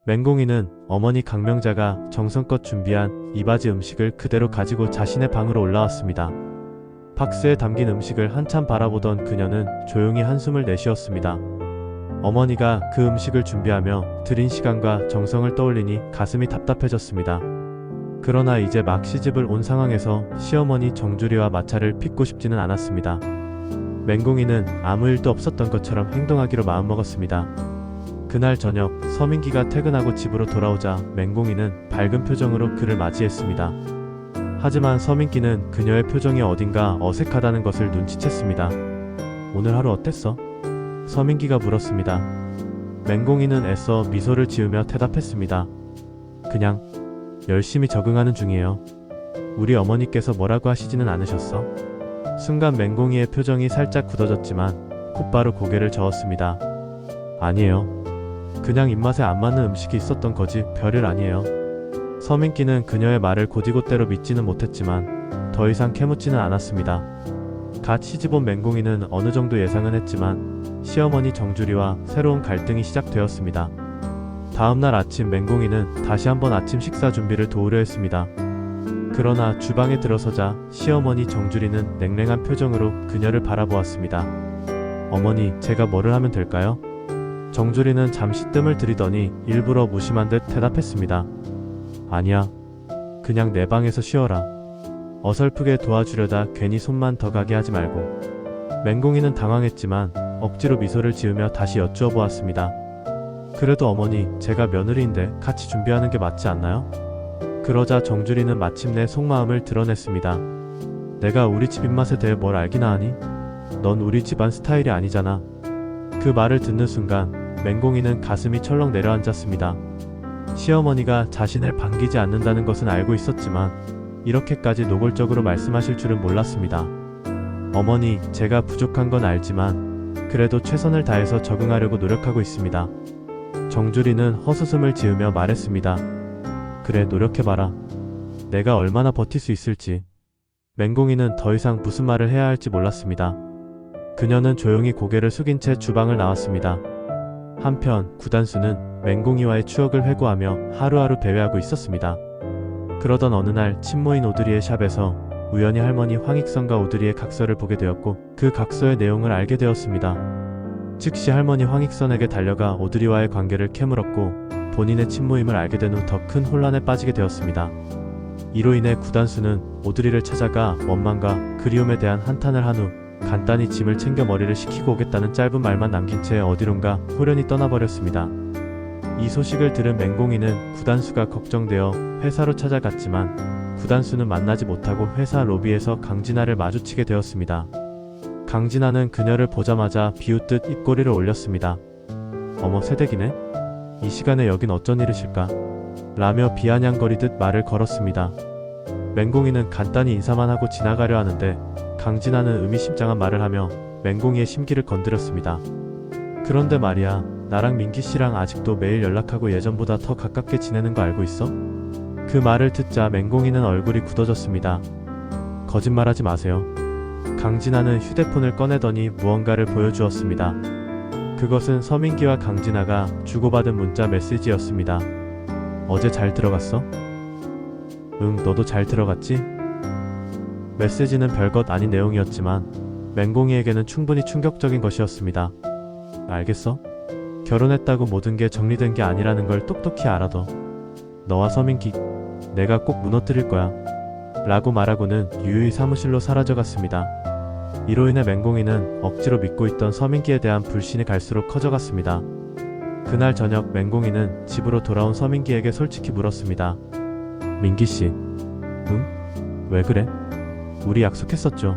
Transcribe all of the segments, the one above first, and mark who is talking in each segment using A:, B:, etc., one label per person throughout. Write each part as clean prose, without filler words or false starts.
A: 맹공이는 어머니 강명자가 정성껏 준비한 이바지 음식을 그대로 가지고 자신의 방으로 올라왔습니다. 박스에 담긴 음식을 한참 바라보던 그녀는 조용히 한숨을 내쉬었습니다. 어머니가 그 음식을 준비하며 들인 시간과 정성을 떠올리니 가슴이 답답해졌습니다. 그러나 이제 막 시집을 온 상황에서 시어머니 정주리와 마찰을 빚고 싶지는 않았습니다. 맹공이는 아무 일도 없었던 것처럼 행동하기로 마음먹었습니다. 그날 저녁 서민기가 퇴근하고 집으로 돌아오자 맹공이는 밝은 표정으로 그를 맞이했습니다. 하지만 서민기는 그녀의 표정이 어딘가 어색하다는 것을 눈치챘습니다. 오늘 하루 어땠어? 서민기가 물었습니다. 맹공이는 애써 미소를 지으며 대답했습니다. 그냥 열심히 적응하는 중이에요. 우리 어머니께서 뭐라고 하시지는 않으셨어? 순간 맹공이의 표정이 살짝 굳어졌지만 곧바로 고개를 저었습니다. 아니에요. 그냥 입맛에 안 맞는 음식이 있었던 거지 별일 아니에요. 서민기는 그녀의 말을 곧이곧대로 믿지는 못했지만 더 이상 캐묻지는 않았습니다. 갓 시집온 맹공이는 어느 정도 예상은 했지만 시어머니 정주리와 새로운 갈등이 시작되었습니다. 다음날 아침 맹공이는 다시 한번 아침 식사 준비를 도우려 했습니다. 그러나 주방에 들어서자 시어머니 정주리는 냉랭한 표정으로 그녀를 바라보았습니다. 어머니, 제가 뭐를 하면 될까요? 정주리는 잠시 뜸을 들이더니 일부러 무심한 듯 대답했습니다. 아니야. 그냥 내 방에서 쉬어라. 어설프게 도와주려다 괜히 손만 더 가게 하지 말고. 맹공이는 당황했지만 억지로 미소를 지으며 다시 여쭈어 보았습니다. 그래도 어머니, 제가 며느리인데 같이 준비하는 게 맞지 않나요? 그러자 정주리는 마침내 속마음을 드러냈습니다. 내가 우리 집 입맛에 대해 뭘 알기나 하니? 넌 우리 집안 스타일이 아니잖아. 그 말을 듣는 순간 맹공이는 가슴이 철렁 내려앉았습니다. 시어머니가 자신을 반기지 않는다는 것은 알고 있었지만 이렇게까지 노골적으로 말씀하실 줄은 몰랐습니다. 어머니, 제가 부족한 건 알지만 그래도 최선을 다해서 적응하려고 노력하고 있습니다. 정주리는 헛웃음을 지으며 말했습니다. 그래, 노력해봐라. 내가 얼마나 버틸 수 있을지. 맹공이는 더 이상 무슨 말을 해야 할지 몰랐습니다. 그녀는 조용히 고개를 숙인 채 주방을 나왔습니다. 한편 구단수는 맹공이와의 추억을 회고하며 하루하루 배회하고 있었습니다. 그러던 어느 날 친모인 오드리의 샵에서 우연히 할머니 황익선과 오드리의 각서를 보게 되었고 그 각서의 내용을 알게 되었습니다. 즉시 할머니 황익선에게 달려가 오드리와의 관계를 캐물었고 본인의 친모임을 알게 된 후 더 큰 혼란에 빠지게 되었습니다. 이로 인해 구단수는 오드리를 찾아가 원망과 그리움에 대한 한탄을 한 후 간단히 짐을 챙겨 머리를 식히고 오겠다는 짧은 말만 남긴 채 어디론가 호련히 떠나버렸습니다. 이 소식을 들은 맹공이는 구단수가 걱정되어 회사로 찾아갔지만 구단수는 만나지 못하고 회사 로비에서 강진아를 마주치게 되었습니다. 강진아는 그녀를 보자마자 비웃듯 입꼬리를 올렸습니다. 어머, 새댁이네? 이 시간에 여긴 어쩐 일이실까? 라며 비아냥거리듯 말을 걸었습니다. 맹공이는 간단히 인사만 하고 지나가려 하는데 강진아는 의미심장한 말을 하며 맹공이의 심기를 건드렸습니다. 그런데 말이야, 나랑 민기씨랑 아직도 매일 연락하고 예전보다 더 가깝게 지내는 거 알고 있어? 그 말을 듣자 맹공이는 얼굴이 굳어졌습니다. 거짓말하지 마세요. 강진아는 휴대폰을 꺼내더니 무언가를 보여주었습니다. 그것은 서민기와 강진아가 주고받은 문자 메시지였습니다. 어제 잘 들어갔어? 응, 너도 잘 들어갔지? 메시지는 별것 아닌 내용이었지만 맹공이에게는 충분히 충격적인 것이었습니다. 알겠어? 결혼했다고 모든 게 정리된 게 아니라는 걸 똑똑히 알아둬. 너와 서민기, 내가 꼭 무너뜨릴 거야. 라고 말하고는 유유히 사무실로 사라져갔습니다. 이로 인해 맹공이는 억지로 믿고 있던 서민기에 대한 불신이 갈수록 커져갔습니다. 그날 저녁 맹공이는 집으로 돌아온 서민기에게 솔직히 물었습니다. 민기씨, 응? 왜 그래? 우리 약속했었죠.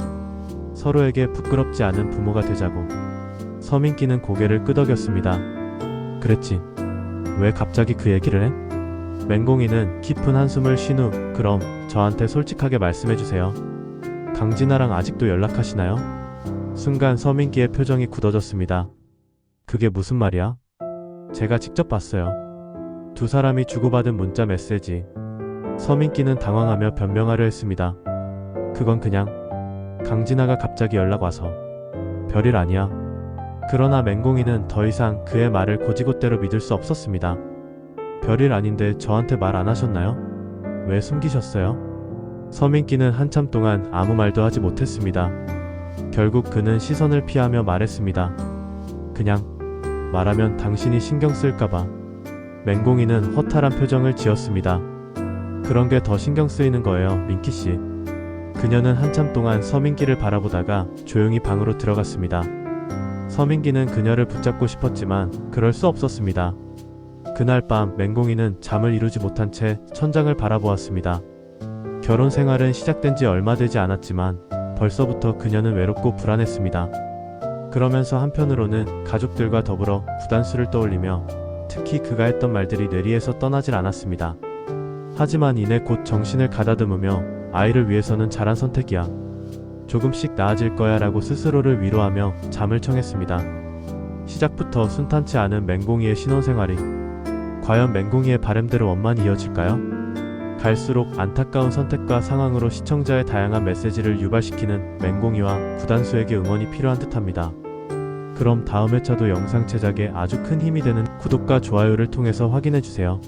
A: 서로에게 부끄럽지 않은 부모가 되자고. 서민기는 고개를 끄덕였습니다. 그랬지. 왜 갑자기 그 얘기를 해? 맹공이는 깊은 한숨을 쉰 후 그럼 저한테 솔직하게 말씀해주세요. 강진아랑 아직도 연락하시나요? 순간 서민기의 표정이 굳어졌습니다. 그게 무슨 말이야? 제가 직접 봤어요. 두 사람이 주고받은 문자 메시지. 서민기는 당황하며 변명하려 했습니다. 그건 그냥 강진아가 갑자기 연락 와서. 별일 아니야. 그러나 맹공이는 더 이상 그의 말을 곧이곧대로 믿을 수 없었습니다. 별일 아닌데 저한테 말 안 하셨나요? 왜 숨기셨어요? 서민기는 한참 동안 아무 말도 하지 못했습니다. 결국 그는 시선을 피하며 말했습니다. 그냥 말하면 당신이 신경 쓸까봐. 맹공이는 허탈한 표정을 지었습니다. 그런 게 더 신경 쓰이는 거예요, 민키 씨. 그녀는 한참 동안 서민기를 바라보다가 조용히 방으로 들어갔습니다. 서민기는 그녀를 붙잡고 싶었지만 그럴 수 없었습니다. 그날 밤 맹공이는 잠을 이루지 못한 채 천장을 바라보았습니다. 결혼 생활은 시작된 지 얼마 되지 않았지만 벌써부터 그녀는 외롭고 불안했습니다. 그러면서 한편으로는 가족들과 더불어 구단수를 떠올리며 특히 그가 했던 말들이 뇌리에서 떠나질 않았습니다. 하지만 이내 곧 정신을 가다듬으며 아이를 위해서는 잘한 선택이야. 조금씩 나아질 거야 라고 스스로를 위로하며 잠을 청했습니다. 시작부터 순탄치 않은 맹공이의 신혼생활이 과연 맹공이의 바램대로 원만히 이어질까요? 갈수록 안타까운 선택과 상황으로 시청자의 다양한 메시지를 유발시키는 맹공이와 구단수에게 응원이 필요한 듯합니다. 그럼 다음 회차도 영상 제작에 아주 큰 힘이 되는 구독과 좋아요를 통해서 확인해주세요.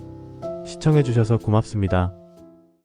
A: 시청해주셔서 고맙습니다.